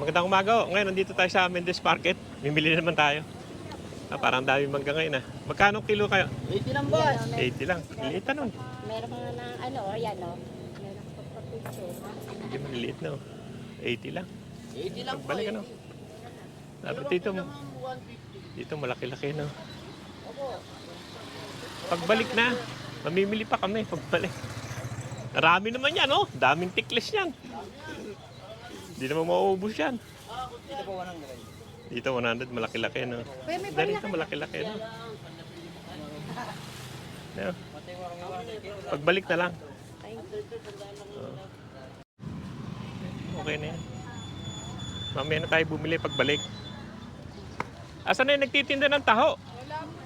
Magandang umaga. Ngayon, nandito tayo sa Mendes Market. Mimili naman tayo. Parang dami mangga ngayon. Magkano kilo kayo? 80 lang boss. 80 lang. Liit na nun. Meron mga na ano, ayan o. Meron pagpapicture. Hindi maliliit na. 80 lang. 80 lang po. Pagbalik ano. Dapat dito, dito malaki-laki no. Pagbalik na, mamimili pa kami pagbalik. Marami naman yan, oh. Daming tiklis yan. Hindi naman mauubos yan. Dito po 100. Dito 100, malaki-laki, no. Dito malaki-laki, no. No. Pagbalik na lang. Oh. Okay na yan. Mamaya na tayo bumili pagbalik. Asan na yung nagtitinda ng taho?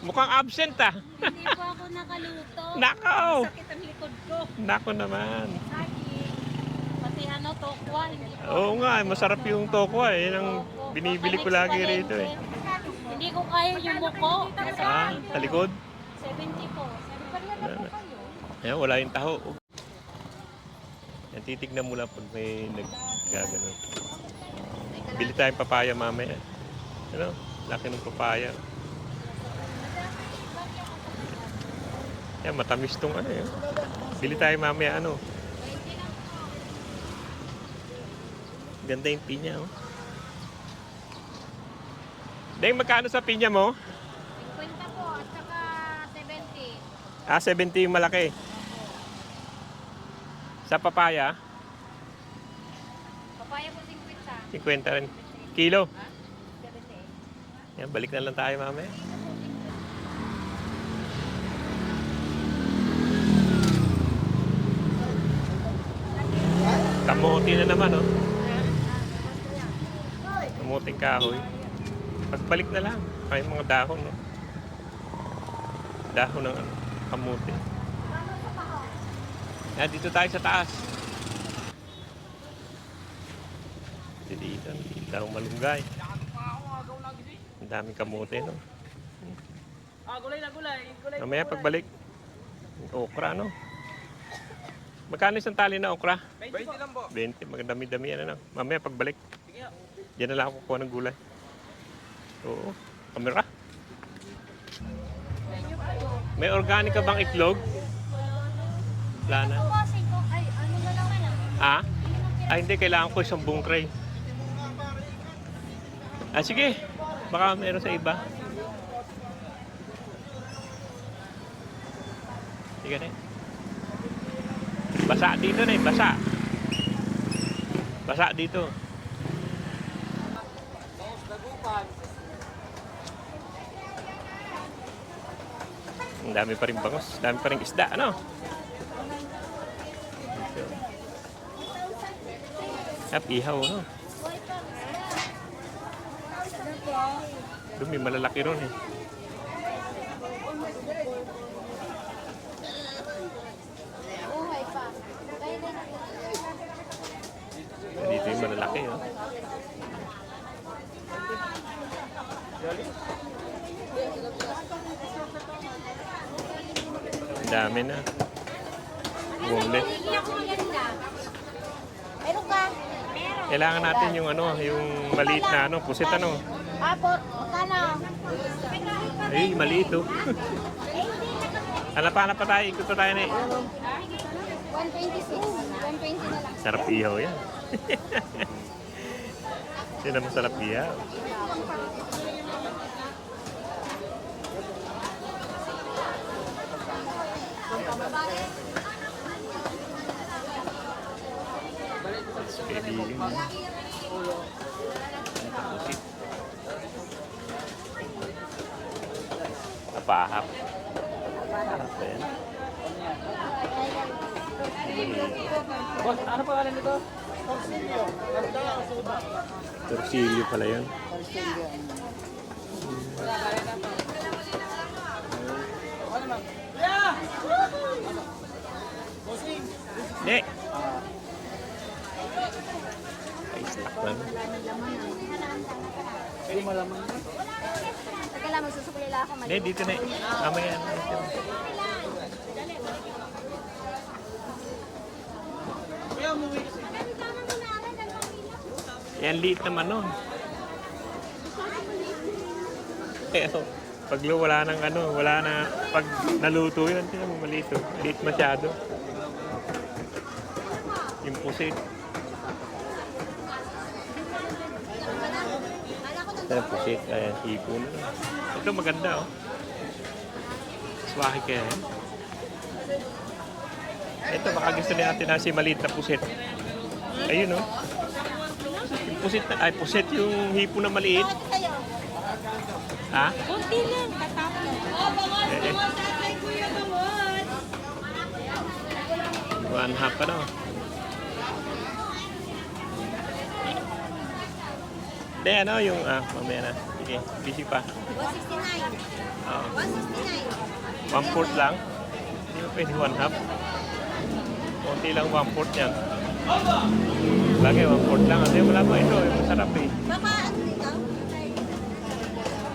Mukhang absent ah. Hindi po ako nakaluto. Nakaw! Sakit ang likod ko. Nako naman. Saging. Pati ano, tokwa. Hindi po. Oo nga, masarap yung tokwa eh. Yan ang binibili ko lagi rito eh. Hindi ko kaya yung buko. Ah, talikod? 70 po. Sabi pa rin po kayo. Ayan, wala yung taho. Yan, titignan mo lang pag may naggaganon. Bili tayong papaya mamaya. Ano? Laki ng papaya. Yan, matamis tong ano yun. Bili tayo mamaya ano. Ganda yung pinya oh. Deng, magkano sa pinya mo? 50 po at saka 70. Ah, 70 yung malaki. Sa papaya, Papaya po 50. 50 rin. Kilo. 70. Yan, balik na lang tayo mamaya. Kamote na naman, oh. Kamuting kahoy. Pagbalik na lang. Ay, mga dahon, no? Dahon ng ano, kamote. Yan, dito tayo sa taas. Dito, daw malunggay. Ang daming kamote, no? Gulay na gulay. Mamaya pagbalik, okra, no? Magkano isang tali na okra? 20 lang po. 20, magdami-dami yan, ano? Mamaya pagbalik, diyan na lang ako kukuha ng gulay. Oo, kamera. May organic ka bang itlog? Wala na. Ay, ano na naman Ha? Ah, hindi, kailangan ko isang buong tray. Ah, sige. Baka meron sa iba. Sige na. Basa dito na eh, basa. Basa dito. Ang dami pa rin bangos, dami pa rin isda, ano? At ihaw, no? Doon may malalaki ron eh. Buhay pa. Dito yung malalaki, no? Ang dami na. Bumlet. Hindi ako maganda. Meron ka? Meron. Kailangan natin yung ano, yung maliit na ano, pusit ano. Apo, magkano? Ay, maliit oh. Hanap-hanap pa tayo, ikot pa tayo na eh. 126. 120 na lang. Sarap ihaw yan. Sino masarap ihaw? Kaibigan mo. Pusit. Napahap. Napahap ba yan? Boss, ano pangalan nito? Torsilyo pala yan. Ano ma'am? Yeah! Hindi. Ay, stuck lang. Hindi malaman. Teka lang, magsusukulila ako. Hindi, dito na eh. Mamaya na. Kuya, umuwi kasi. Yan, liit naman nun. Eh, pag wala nang ano, wala na, pag naluto yun, tingnan mo maliit oh. Liit masyado. Yung pusit. Ito yung pusit, ayan, hipo na. Ito maganda oh. Swaki kaya yan. Ito, baka gusto ni ate na si maliit na pusit. Ayun oh. Yung pusit na, ay pusit yung hipo na maliit. Bakit kayo? Ha? Kunti lang, katapos. One half pa no? Hindi, ano yung, mamaya na. Sige, busy pa. 169. Oo. 169. One fourth lang. Hindi mo pwede one half. Kunti lang one fourth yan. Lagi one fourth lang. Kasi wala mo ito, yung masarap eh. Baka ano dito?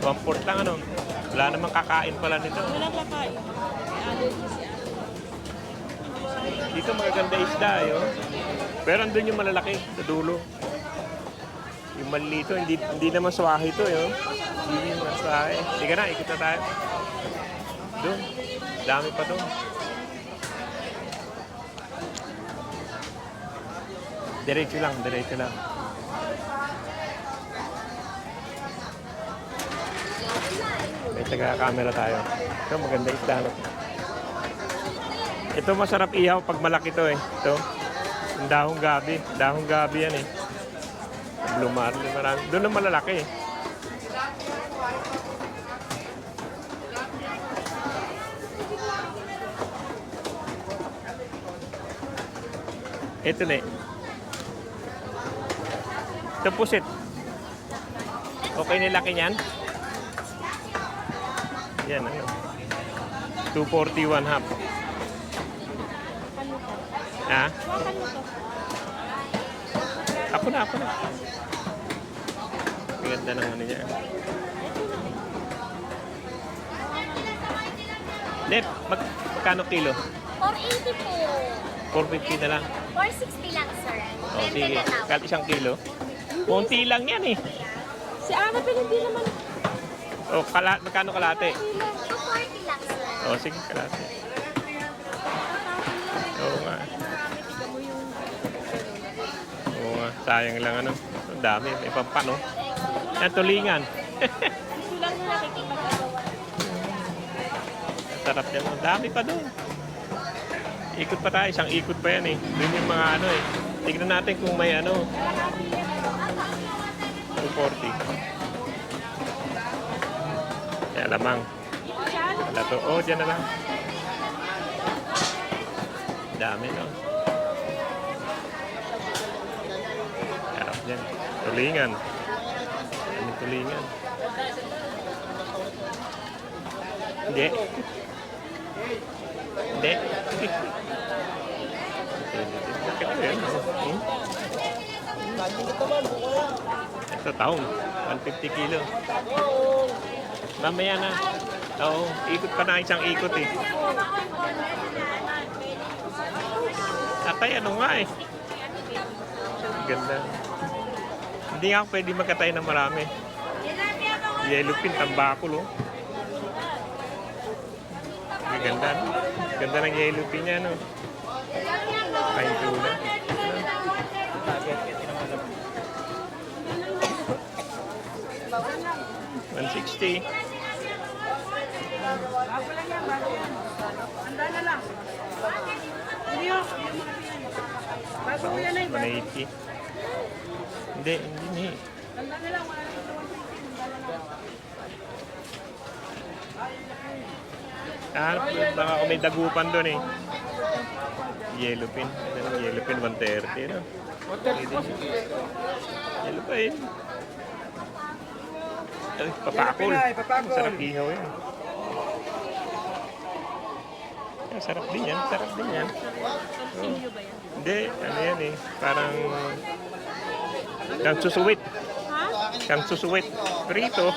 One fourth lang ano. Wala namang kakain pala nito. Walang kakain. Dito magaganda isda eh. Oh. Pero andun yung malalaki sa dulo. Yung malito, hindi naman swahe ito eh. Oh. Hindi naman swahe. Hindi ka na, ikot na tayo. Doon. Dami pa doon. Diretso lang, diretso lang. May taga-camera tayo. Ito, maganda isda. No? Ito masarap ihaw pag malaki to eh. Ito. Yung dahong gabi. Dahong gabi yan eh. Blue marlin, marami. Doon ang malalaki eh. Ito na eh. Ito pusit. Okay na laki niyan? Yan ano. 241 half. Ha? Ako na. Ganda ng ano niya. Net, magkano kilo? 480 po. 450 na lang. 460 lang, sir. O sige, kahit isang kilo. Konti lang yan eh. Si Annabelle hindi naman. O, magkano kalate? 240 lang, sir. O sige, kalate. Oo nga. Oo nga, sayang lang ano. Ang dami, may pampano. Yan, tulingan. Gusto lang na nakikipagagawa. Sarap yan. Ang dami pa doon. Ikot pa tayo, isang ikot pa yan eh. Doon yung mga ano eh. Tignan natin kung may ano. 240. Yan, lamang. Wala to. Oh, dyan na lang. Dami no. Sarap dyan. Tulingan. Ano tulingan? Hindi. Hindi. Bakit ito yan? Ito taong. 150 kilo. Mamaya na. Oo. Ikot pa na isang ikot eh. Atay, ano nga eh. Ganda. Hindi nga ako pwede magkatay ng marami. Yellowfin, tambakol oh. Ganda, no? Ganda ng yellowfin niya, no? Kain tuna. 160. Handa na lang. Hindi ho. Bago ko yan ay. 180. Hindi. Handa na lang. Wala na lang. Baka kung may dagupan doon eh. Yellowfin. Yellowfin 130, no? Yellowfin. Ay, papakol. Sarap ihaw yan. Sarap din yan. Oh. Hindi, ano yan eh. Parang kang susuwit. Kang susuwit. Prito.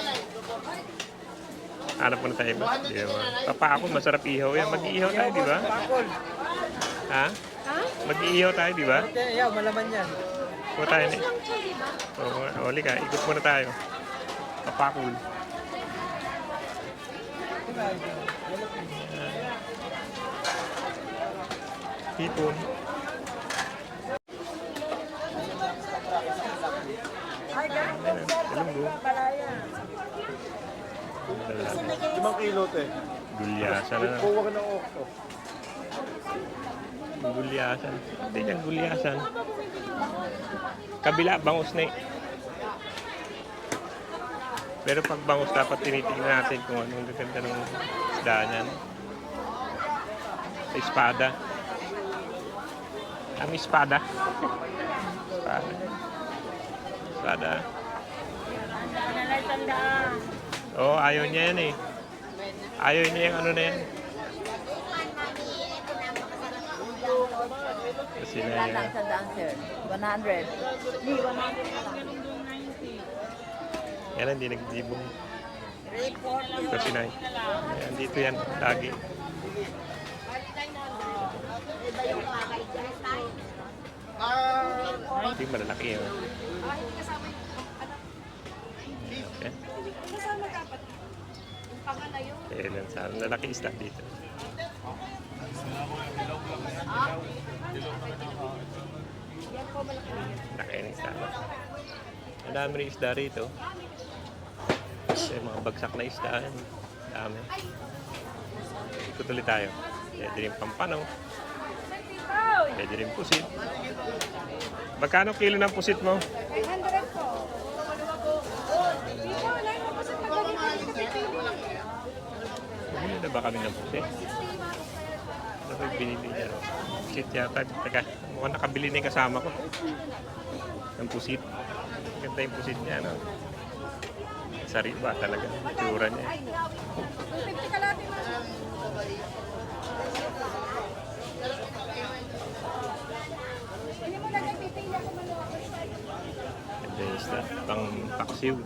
Hanap mo na tayo ba? Di ba? Papakol, masarap ihaw yan. Mag-iihaw tayo, di ba? Ha? Mag-iihaw tayo, di ba? Yaw, malaman yan. Kuha tayo na. Oo, oli ka. Ikot muna tayo. Kapakul. Hipon. Talunggo. Limang kilo, te. Gulyasan na. Kuha ka ng okto. Gulyasan. Hindi yan, gulyasan. Kabila, bangus na eh. Pero pag bangus, dapat tinitingnan natin kung anong gaganda ng isda niyan. Sa espada. Ang espada. Espada. Espada. Nanay tandaan. Oo, ayaw niya yan eh. Ayaw niya yung ano na yan. Kasi na yan. Sa dancer. 100. Hindi, 100 na lang. Ganun doon 90. Yan, hindi nagdibong. Kasi na yan, dito yan, lagi. Hindi malalaki yun. Okay. Kasama dapat. Yung pangalay yun. Kailan sa lalaki isda dito. Yan po malaki na yun. Laki ng isda. Ang dami rin isda rito. Kasi mga bagsak na isda. Dami. Ikot ulit tayo. Pwede rin pampano. Pwede rin pusit. Magkano kilo ng pusit mo? 500 po. Dito, wala yung kasi pagdating dito sa pipili. Bumili na ba kami ng pusit? Ano ba yung binili niya? Pusit yata. Teka, mukhang nakabili na yung kasama ko. Ng pusit. Ganda yung pusit niya, no? Sariwa talaga. Tsura niya. 250 kalati na. Hindi mo lagay pipili ako maluwa. Ganda yung isda. Pang paksiw.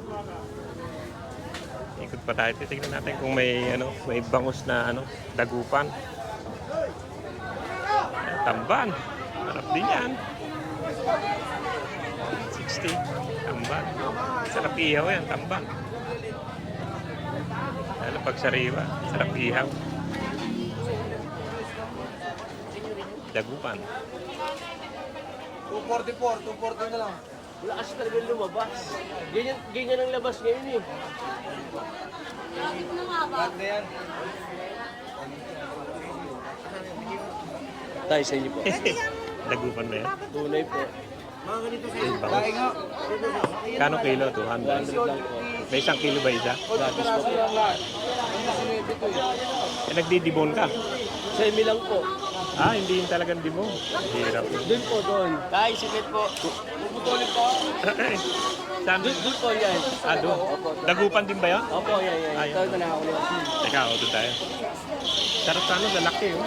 Ikot pa tayo. Titignan natin kung may may bangus na dagupan. Tamban. Harap din yan. 60. Tamban. Sarap ihaw yan, tamban. Lalo pag sariwa, sarap ihaw. Dagupan. 244, 240 na lang. Wala kasi talaga lumabas. Ganyan ang labas ngayon eh. Lahat na yan. Tayo sa inyo po. Dagupan na yan. Tunay po. Yung bangus. Dahil nga. Kano kilo? 200. 100 lang po. May 1 kilo ba isa? Gratis po po. Nagdidibon ka? Sa imi lang po. Hindi yun talagang dibon. Hirap. Doon po, doon. Tayo, sikit po. Puputulin po. Saan? Doon po yan. Doon. Dagupan din ba yun? Opo, yan. Ayun. Ito na nakakulit. Teka, doon tayo. Sarap sana, lalaki oh.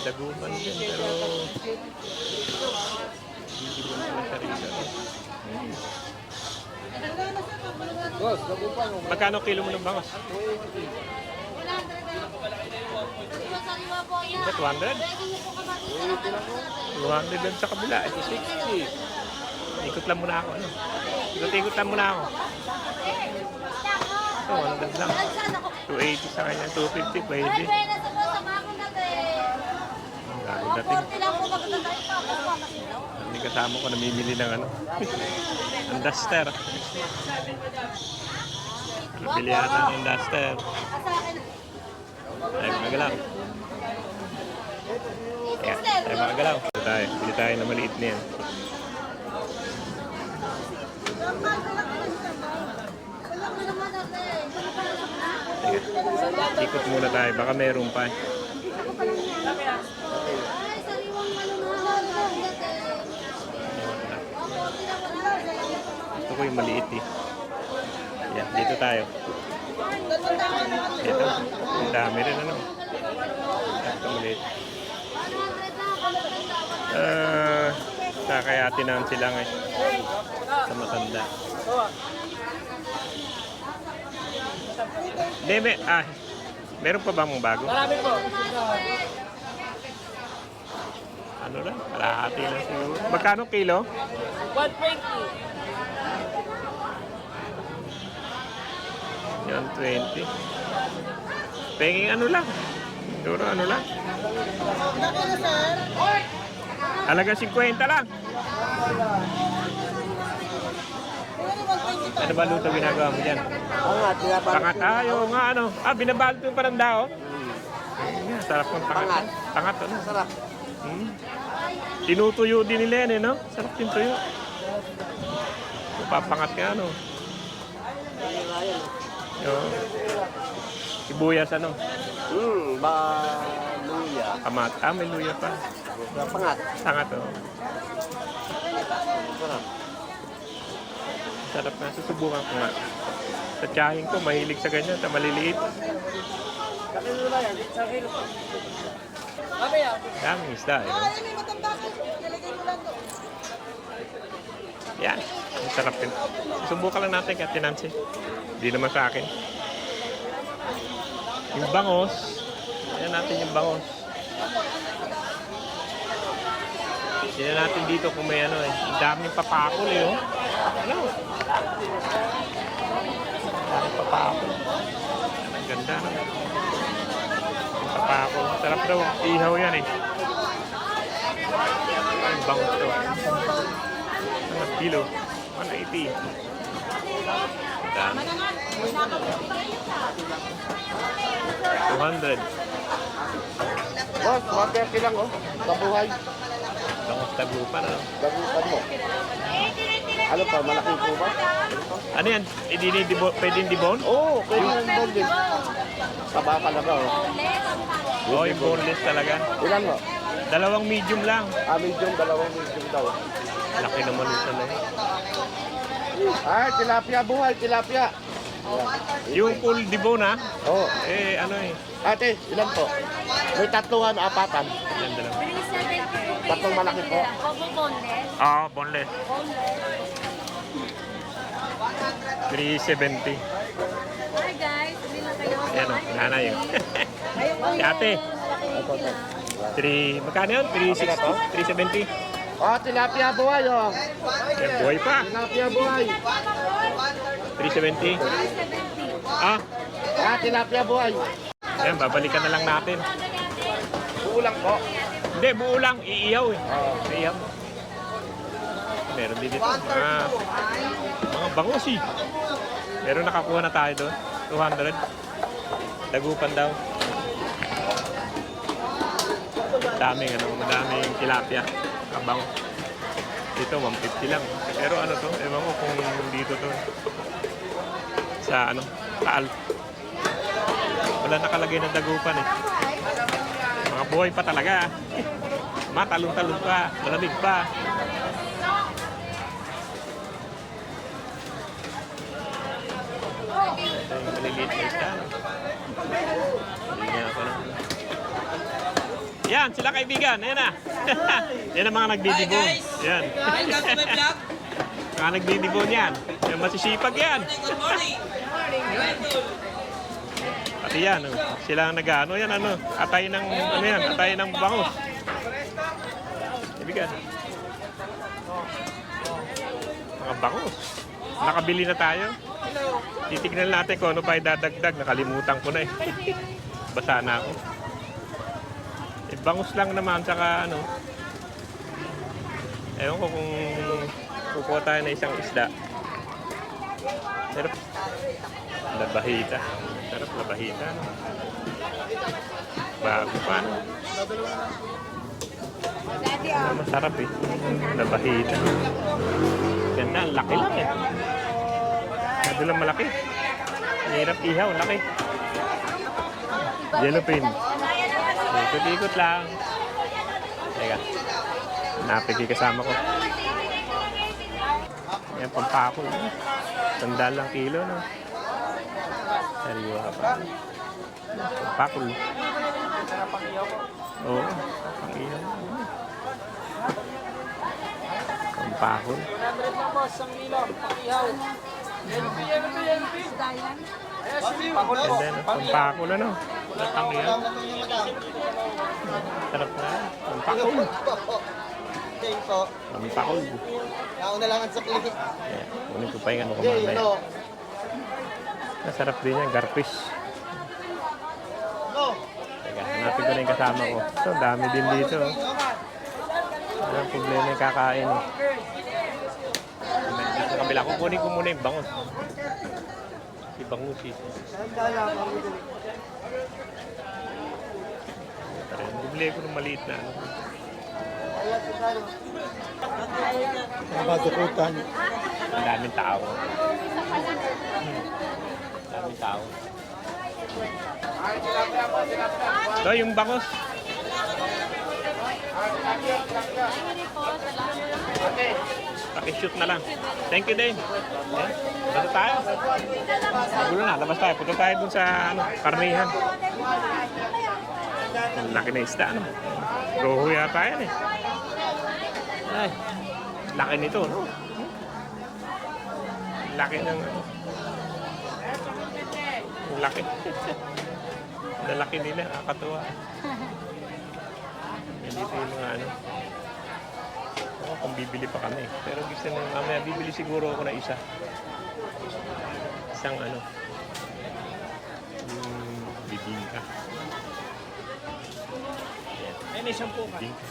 Dagupan din, pero... Hindi mo naman siya rin siya. Boss, nagupan mo. Magkano kilo mo ng bangus? Ba, 200? 200 din sa kabila. 60. Ikot lang muna ako. Ikot lang muna ako. Ito, 100 lang. 280 sa kanya, 250 pwede. Ang dating. Hindi kasama ko namimili ng ang duster. Bili yata ng duster. Ay, magalaw. Ay, magalaw. Bili tayo na maliit na yan. Sige. Ikot muna tayo. Baka meron pa. Gusto ko yung maliit eh. Yan, dito tayo. Ito, ang dami rin Ito maliit. Kakayatin sila ngayon. Sa matanda. Hindi, meron pa ba mong bago? Marami po. Ano lang, kalahati lang siguro. Magkano kilo? 120. Yan, 20. Penging ano lang. Siguro ano lang. Halaga 50 lang. Ano ba luto ginagawa mo dyan? Pangat, Pangat. Yung nga ano. Binabalot yung paranda, oh. Yan, sarap ng pangat. Pangat, ano? Sarap. Tinutuyo din nila yan, eh, no? Sarap din tuyo. Papangat ka, ano? Yung sibuyas, ano? Luya. Kamat. May luya pa. Pangat. Pangat, oh. Sarap. Sarap na. Susubukan ko nga. Sa tiyahin ko, mahilig sa ganyan. Sa maliliit. Kakilo na yan. Sa kilo. Mamaya. Daming isda, eh. No? Ay, may matanda ka. Nilagay mo lang doon. Yan. Ang sarap din. Susubukan lang natin kaya tinansi. Hindi naman sa akin. Yung bangos. Ayan natin yung bangos. Tignan natin dito kung may ano eh. Ang daming papakol eh. Oh. Ano? Ang daming papakol. Ang ganda. Ang papakol. Sarap daw. Ihaw yan eh. Ang bangos to. Ang kilo. 180. Dami. 200. Boss, 130 lang oh. Kabuhay. Bangos tagupan ano? Dagupan mo. Ano pa, malaki po ba? Ano yan? Pwedeng dibon? Oo, pwede yung boneless. Taba talaga oh. Oo, yung boneless talaga. Ilan mo? Dalawang medium lang. Medium, dalawang medium daw. Laki naman ito na eh. Ay, tilapia buhay, tilapia. Yung full dibon ha? Oo. Eh, ano eh. Ate, ilan po? May tatluhan, apatan. Yan dalawa. Tatlong malaki po. Oo, boneless. 370. Hi guys, hindi lang kayo. Yan o, nanay yun. Si ate. 3, magkano yun? 360? 370? Tilapia buhay oh. Yan, buhay pa. Tilapia buhay. 370? Tilapia buhay. Yan, babalikan na lang natin. Kulang po. Hindi, buo lang. Iiyaw eh. Iiyaw. Meron din dito. Mga bangos eh. Meron nakakuha na tayo doon. 200. Dagupan daw. Madaming tilapia. Kabang. Dito, 150 lang. Pero ano to? Ewan ko kung dito to. Sa ano? Kaal. Wala nakalagay ng dagupan eh. Mga buhay pa talaga. Matalong-talong pa. Malamig pa. Ito yung maliliit na isda. Hindi niya ako lang. Yan, sila kaibigan. Ayan na. Yan ang mga nagdidibon. Yan. Mga nagdidibon yan. Yan, masisipag yan. Pati yan. Sila ang nag-ano yan. Atay ng, atay ng bangos. Kaibigan. Mga bangos. Nakabili na tayo. Titignan natin kung ano pa idadagdag. Nakalimutan ko na eh. Basa na ako. Bangus lang naman, saka ano. Ewan ko kung kukuha tayo na isang isda. Sarap. Labahita. Sarap, labahita. No? Bago pa, no? Masarap eh. Labahita. Ganda, ang laki lang eh. Masyado lang malaki. Mahirap ihaw, laki. Yellowfin. Ikot-ikot lang. Teka. Napigi kasama ko. Ayan, pampakol. Sandal lang kilo, no? Sariwa ka pa. Pampakol. Oo, pangiyaw. Pampakol. 100 lang boss, 1 kilo, pakihaw. And then, pampakol, ano? Pangiyaw. Sarap na. Ang pakol. Thank po. Ang pakol. Nauna lang ang sakli. Ayan. Kunin ko pa yung ano ko Jay, mamaya. ano? Masarap din yan, garfish. No. Teka, hanapin ko na yung kasama ko. So, dami din dito. Walang problema yung kakain. Dito sa kabila. Kukunin ko muna yung bangus. Si bangus eh. Bumili ko ng maliit na ano. Madukutan. Ang daming tao. Daming tao. So, yung bangus. Pakishoot na lang. Thank you, Dane. Okay. Punta tayo. Gulo na, labas tayo. Punta tayo dun sa ano, karnihan. Ang laki na isda, ano? Roho yata yan eh. Ay, laki nito, no? Laki ng ano. Ang laki. Lalaki nila, kakatuwa. Yan dito yung mga ano. Oo, kung bibili pa kami. Pero gusto nyo, mamaya bibili siguro ako na isa. Isang ano. Bibingka. Ay, may 10 ka. Bibingka.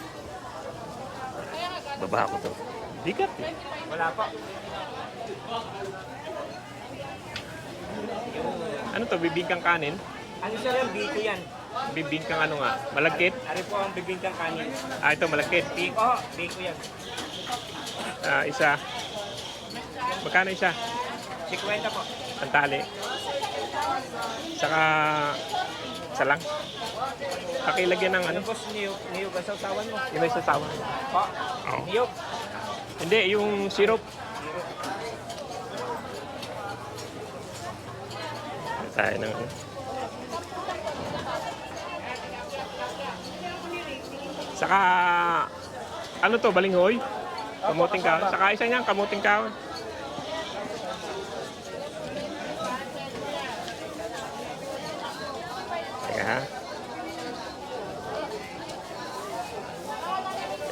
Baba ko to. Bigat eh. Wala pa. Ano to, bibingkang kanin? Ano siya yan? Biko yan. Bibingkang ano nga? Malagkit? Ari po ang bibingkang kanin. Ah, ito malagkit. Biko, oh, biko yan. Ah, isa. Magkano isa? 50 po. Ang tali. Saka isa lang. Pakilagyan ng ano? Ano boss, niyog ang sausawan mo? Yung may sasawa. Pa, Oo. niyog. Hindi, yung syrup. Tayo ng ano. Saka, ano to, balinghoy? Kamuting kahoy. Saka isa niyan, kamuting kahoy. Teka.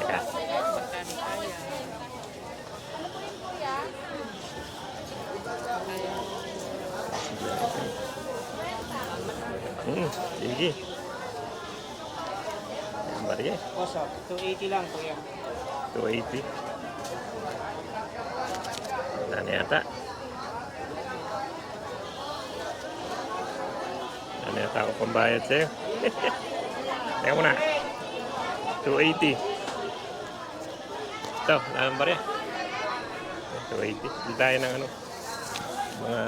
Teka. Sige. Bari eh. Boss, 280 lang kuya. 280. Wala na yata. Wala na yata ako pambayad sa'yo. Teka muna. 280. Ito, wala nang barya. 280. Bili tayo ng ano. Mga...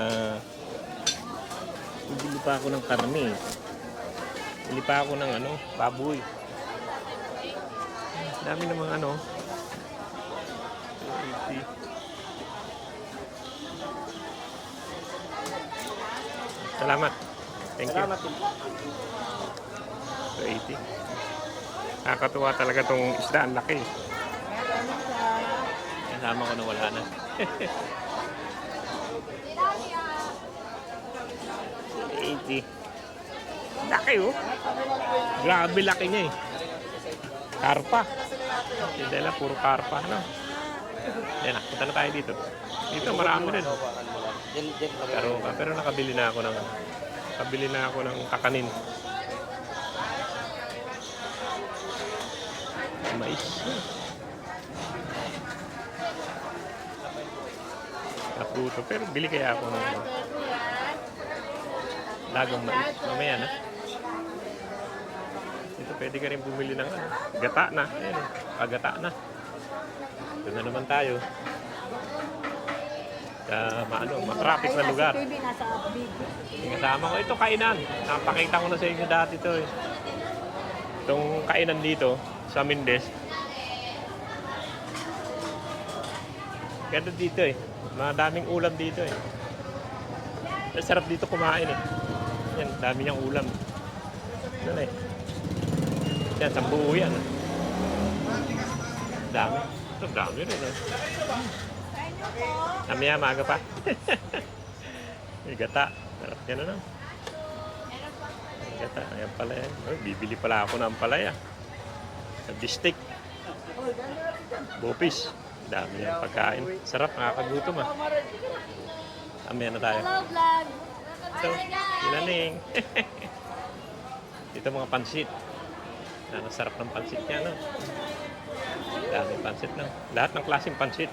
Bili pa ako ng karne. Bili pa ako ng ano, baboy. Dami namang ano. 280. Salamat. Thank you. Salamat din. 280. Nakakatuwa talaga tong isda. Ang laki. Kasama ko na wala na. Laki oh. Grabe laki niya eh. Karpa. Hindi lang, puro karpa. No? Yan na, punta na tayo dito. Dito marami rin. Pero nakabili na ako ng kakanin. Mais. Kaputo. Pero bili kaya ako ng lagang mais. Mamaya na. Dito pwede ka rin bumili ng ano, gata na. Ayan, pagata na. Ito na naman tayo. Sa matraffic na lugar. Baby, nasa big. Yung kasama ko, ito kainan. Napakita ko na sa inyo dati ito eh. Itong kainan dito sa Mindes. Ganda dito eh. Madaming ulam dito eh. Sarap dito kumain eh. Yan, dami niyang ulam. Yan eh. Yan, sambuo yan. Dami. Ito, dami rin eh. Mamaya, maaga pa. May gata. Sarap yan ano. Kata, ayan pala yan. Oy, bibili pala ako ng palaya. Sa bistik. Bopis. Dami yung pagkain. Sarap, nakakagutom ah. Amaya na tayo. Hello, vlog. So, ilaning. Dito mga pansit. Ang sarap ng pansit niya, no? Dami pansit, no? Lahat ng klaseng pansit.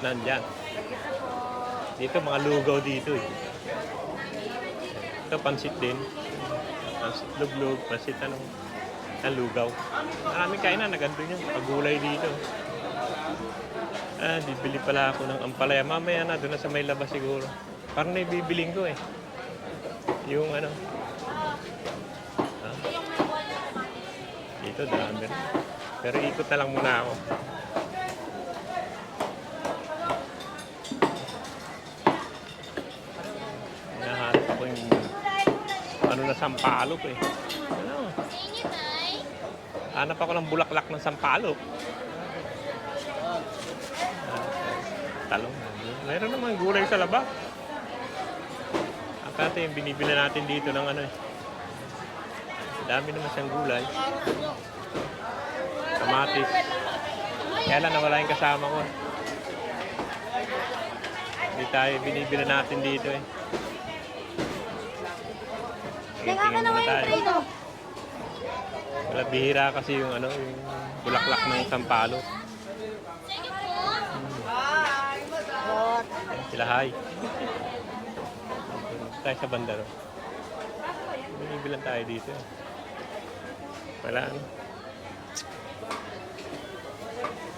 Nandyan. Dito, mga lugaw dito, eh. Ito, pansit din. Pansit luglog, pansit lugaw. Maraming kainan, nagandun yun. Pagulay dito. Bibili pala ako ng ampalaya. Mamaya na, doon na sa may labas siguro. Parang naibibiling ko eh. Yung ano. Dito, dami rin. Pero ikot na lang muna ako. Hinahanap ako yung ano na sampalok eh. Ano? Hanap ako ng bulaklak ng sampalok. Talong. Mayroon naman gulay sa labas. Akate yung binibili natin dito ng ano eh. Dami naman siyang gulay. Kamatis. Kaya lang nawala yung kasama ko. Hindi tayo binibili natin dito eh. Tingnan muna tayo. Wala bihira kasi yung ano, yung bulaklak ng sampalok. Sila hi. Tayo sa bandaro. Binibilan tayo dito. Wala ano.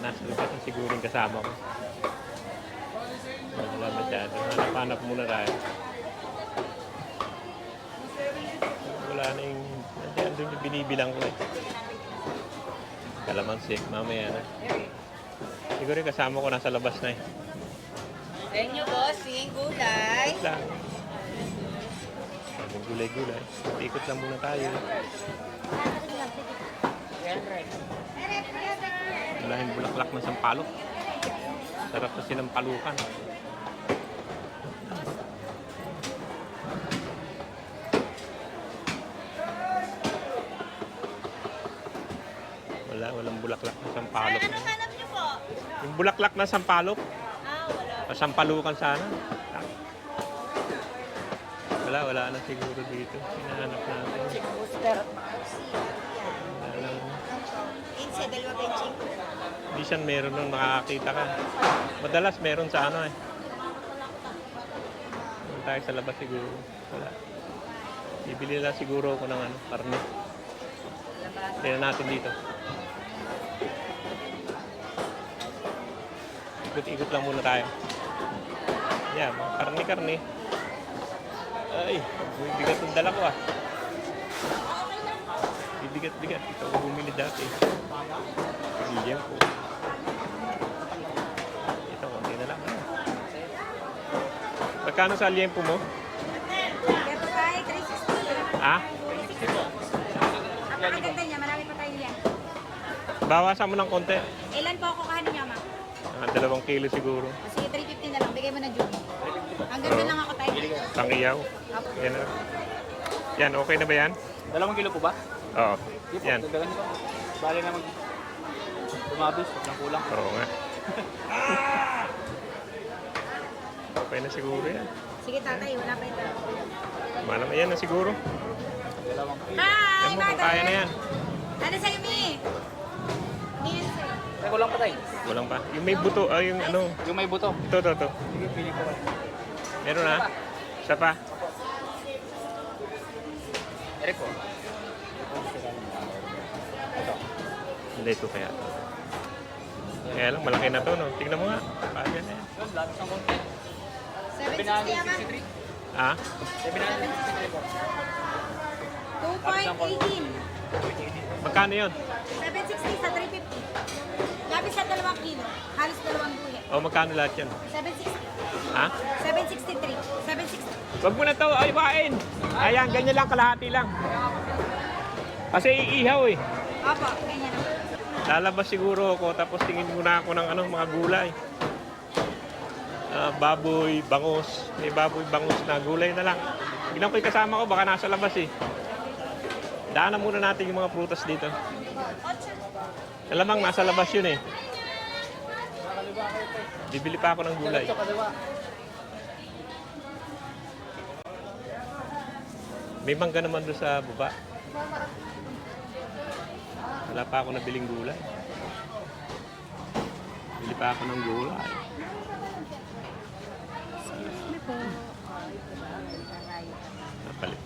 Nasa lugar na siguro yung kasama ko. Wala masyado. Hanap muna tayo. Wala na yung... Andun yung binibilang ko eh. Kalamansi. Mamaya na. Siguro yung kasama ko nasa labas na eh. Thank you, bossing. Gulay. Lang. Gulay-gulay. Ikot lang muna tayo. Wala yung bulaklak ng sampalok. Sarap na sinampalukan. Walang bulaklak ng sampalok. Anong hanap niyo po? Yung bulaklak ng sampalok. Wala. Pasampalukan sana. Wala na siguro dito. Hinahanap natin. Booster. Wala lang. Inse, dalawa benching. Hindi siya meron nung nakakita ka. Madalas meron sa ano eh. Meron tayo sa labas siguro. Wala. Bibili lang siguro ako ng ano, karne. Tingnan natin dito. Ikot-ikot lang muna tayo. Yan, karne-karne. Ay, bigat ang dala ko ah. Bibigat-bigat. Ito ako bumili dati. Pagigyan ko. Ito, konti na lang. Magkano sa liempo mo? Ito tayo, 360. Ha? Napakaganda niya, marami pa tayo yan. Bawasan mo ng konti. Ilan po ako kahanin niya, ma? Mga 2 kilo siguro. Sige, 350 na lang. Bigay mo na, Judy. Hanggang doon lang ako tayo. Pangiyaw. Yan na. Yan, okay na ba yan? 2 kilo po ba? Oo. Di po, Yan. dagdagan niyo pa. Bali na tumabis, huwag lang kulang. Oo nga. Okay na siguro yan. Sige, tatay. Wala pa ito. Malam yan na siguro. 2 Hi, Yan mo, kaya na yan. Ano sa'yo, Mi? Yes, sir. Ay, kulang pa tayo. Walang pa. Yung may buto, yung ano. Yung may buto. Ito. Sige, pili ko. Meron na? Isa pa? Eric po. Hindi ito kaya. Kaya lang, malaki na to, no? Tingnan mo nga. Kaya na yan. Yun, lahat ng konti. 760 naman. 763. Ha? 763 po. 2.18. Magkano yun? 760 sa 350. Gabi sa 2 kilo. Halos 2 buhay. O, magkano lahat yan? 760. Ha? 763. 760. Wag mo na to, ay wain. Ayan, ganyan lang, kalahati lang. Kasi iihaw eh. Opo, ganyan lang. Lalabas siguro ako, tapos tingin muna ako ng mga gulay. Baboy, bangus. May baboy, bangus na gulay na lang. Biglang ko yung kasama ko, baka nasa labas eh. Daanan muna natin yung mga prutas dito. Alamang nasa labas yun eh. Bibili pa ako ng gulay. Sa kaliwa. May mangga naman doon sa baba. Wala pa ako nabiling gulay. Bili pa ako ng gulay. Napalit.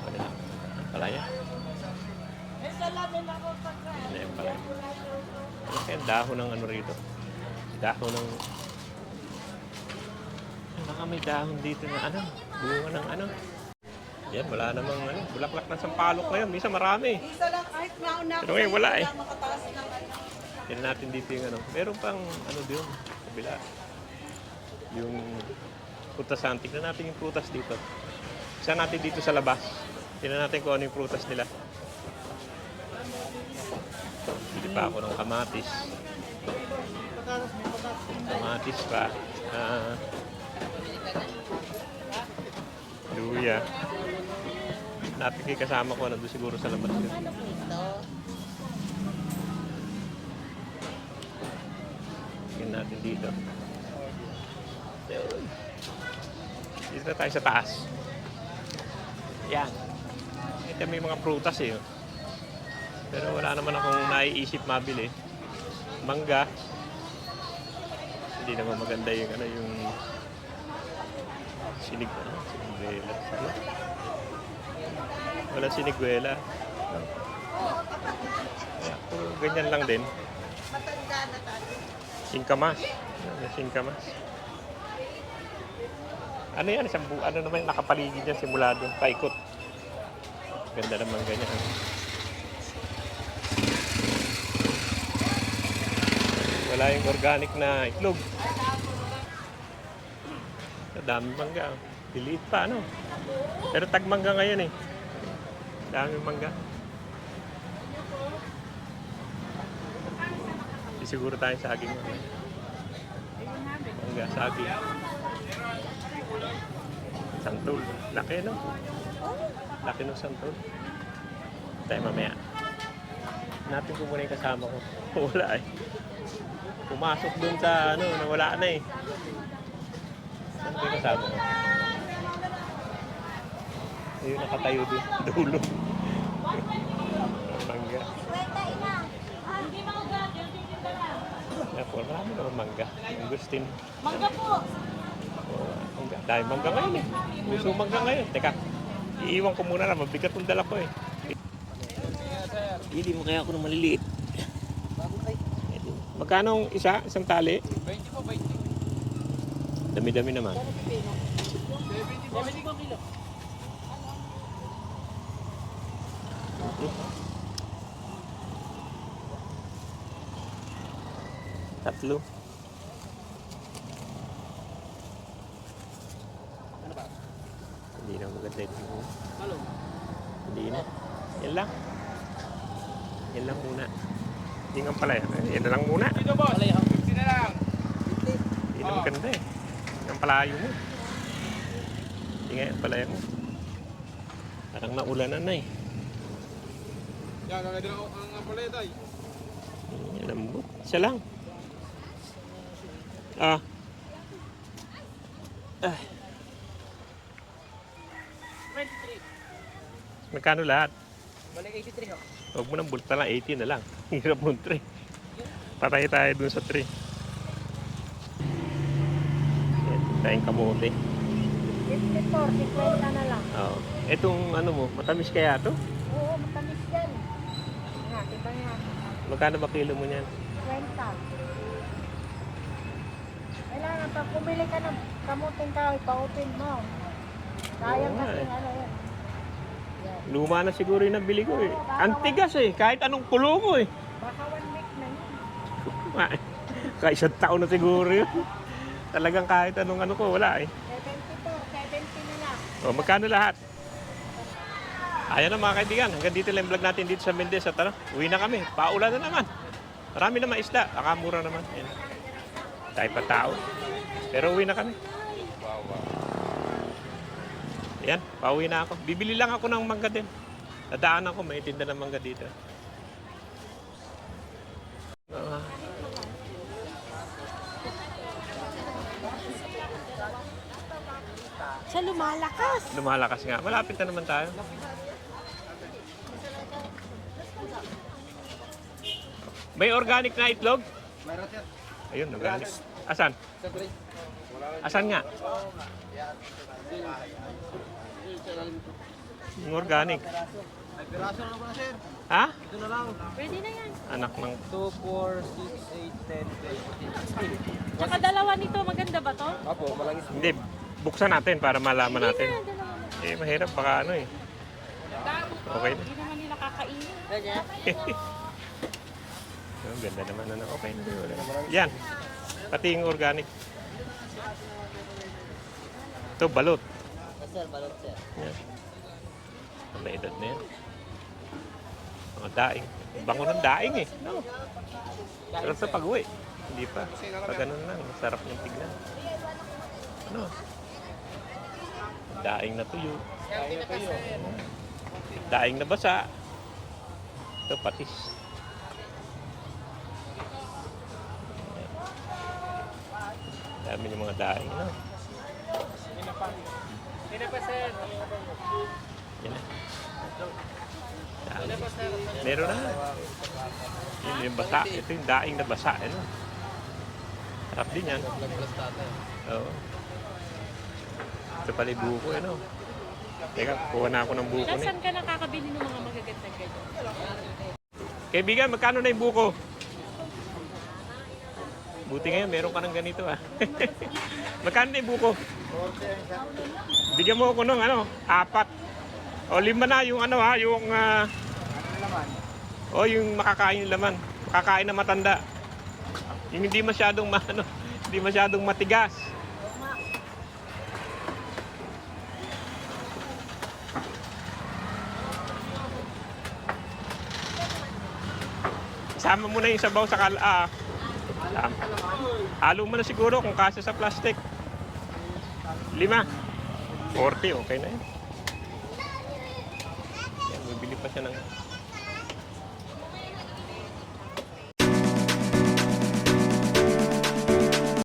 Ano lang? Ang palaya. Ano yung palaya? Ano kaya dahon ng ano rito? Dahon ng... Baka may dahon dito na ano? Bunga ng ano? Yan, wala namang ano, bulaklak ng sampalok ngayon. Minsan marami. Isa lang kahit mauna Pero ngayon wala eh. makataas ng ano. Tignan natin dito yung ano. Meron pang ano doon, kabila. Yung prutas. Tignan natin yung prutas dito. Isa natin dito sa labas. Tignan natin kung ano yung prutas nila. Bili pa ako ng kamatis. Kamatis pa. Luya. Napin kayo kasama ko, nandun siguro sa labas yun. Tingnan natin dito. Dito na tayo sa taas. Yan. Ito may mga prutas eh. Pero wala naman akong naiisip mabili. Mangga. Hindi naman maganda yung ano yung siniguela. Wala siniguela. Ganyan lang din. Matanda na tayo. Singkamas. Singkamas. Ano yan? Ano naman yung nakapaligid yan simula doon? Paikot. Ganda naman ganyan. Wala yung organic na itlog. Dami mangga. Diliit pa, ano? Pero tagmangga ngayon eh. Dami mangga. Siguro tayo saging. Mangga, saging. Santol. Laki, no? Laki ng santol. Tayo mamaya. Natin ko muna yung kasama ko. Wala eh. Pumasok dun sa ano, nawala na eh. Saan ko yung kasama ko? Ayun, nakatayo dun. Dulo. Mangga. Ako, marami naman mangga. Angustin. Mangga po. Mangga. Dahil mangga ngayon eh. Puso mangga ngayon. Teka, iiwan ko muna na. Mabigat yung dala ko eh. Hindi mo kaya ako ng maliliit. Magkano isa? Isang tali? 20 po, 20. Dami-dami naman. 70 ko kilo. Tatlo. Ano ba? Hindi na maganda ito. Halo. Hindi na. Yan lang. Yan lang muna. Hindi nga pala yan. Yan na lang muna. Dito boss. Alay, 50 na lang. Hindi na maganda eh. Ang palayo mo. Hindi nga yung palayo mo. Parang naulanan na eh. Yan, ang din ang paletay. Yan ang buk. Isa lang. Ah. Ah. 23. Magkano lahat? Balik 83 ho. Huwag mo nang bulta lang. 80 na lang. Hirap mo 3. Patay tayo dun sa 3. Yan. Tayong kamote. 54, 50 na lang. Oo. Itong ano mo, matamis kaya to? Oo, matamis yan. Nga, diba nga? Magkano ba kilo mo niyan? 20. Kailangan pag pumili ka ng kamuting kahoy, pa-open mo. Sayang Oo nga kasi eh. ano yan. Yan. Luma na siguro yung nabili ko eh. Antigas eh. Kahit anong kulo mo eh. Baka 1 week na yun. Kahit isang taon na siguro yun. Talagang kahit anong ano ko, wala eh. 74, 70 na lang. O, magkano lahat? Ayan na mga kaibigan. Hanggang dito lang yung vlog natin dito sa Mendez. At ano, uwi na kami. Paulan na naman. Marami naman isda. Nakamura naman. Ayan. Tayo pa tao. Pero uwi na kami. Yan, pauwi na ako. Bibili lang ako ng mangga din. Nadaan ako, may tinda ng mangga dito. Ah. Siya lumalakas. Lumalakas nga. Malapit na naman tayo. May organic na itlog? Meron sir. Ayun, organic. Asan? Asan nga? Yung organic. Ay, piraso na naman sir. Ha? Ito na lang. Pwede na yan. Anak ng... 2, 4, 6, 8, 10, 12, 14. Tsaka dalawa nito, maganda ba to? Apo, malangis. Hindi, buksan natin para malaman natin. Hindi na, dalawa. Eh, mahirap. Baka ano eh. Okay na. Hindi naman nila kakainin. Oh, ganda naman na. Okay na. Wala na. Yan. Pati yung organic. Ito, balot. Sir, balot sir. Yan. Ang may edad na yan. Mga daing. Bango ng daing eh. No. Sarap sa pag-uwi. Hindi pa. Pag ganun lang, masarap yung tignan. Ano? Daing na tuyo. Daing na basa. Ito, patis. Dami yung mga daing. No? Yan na. Dami. Meron na. Yun yung basa. Ito yung daing na basa. Ano? Sarap din yan. Oo. Ito pala yung buko. Ano? Teka, kuha na ako ng buko Siya, na. saan ka nakakabili ng mga magagandang ganyan? Kaibigan, magkano na yung buko? Buti ngayon, meron ka ng ganito ah. Magkano na yung buko? Bigyan mo ako ng ano, 4. O 5 na yung ano ha, yung... o yung makakain ng laman. Makakain na matanda. Yung hindi masyadong ano, hindi masyadong matigas. Isama mo na yung sabaw sa halo mo na siguro kung kasya sa plastic. 5. 40, okay na yun. Yan, bibili pa siya ng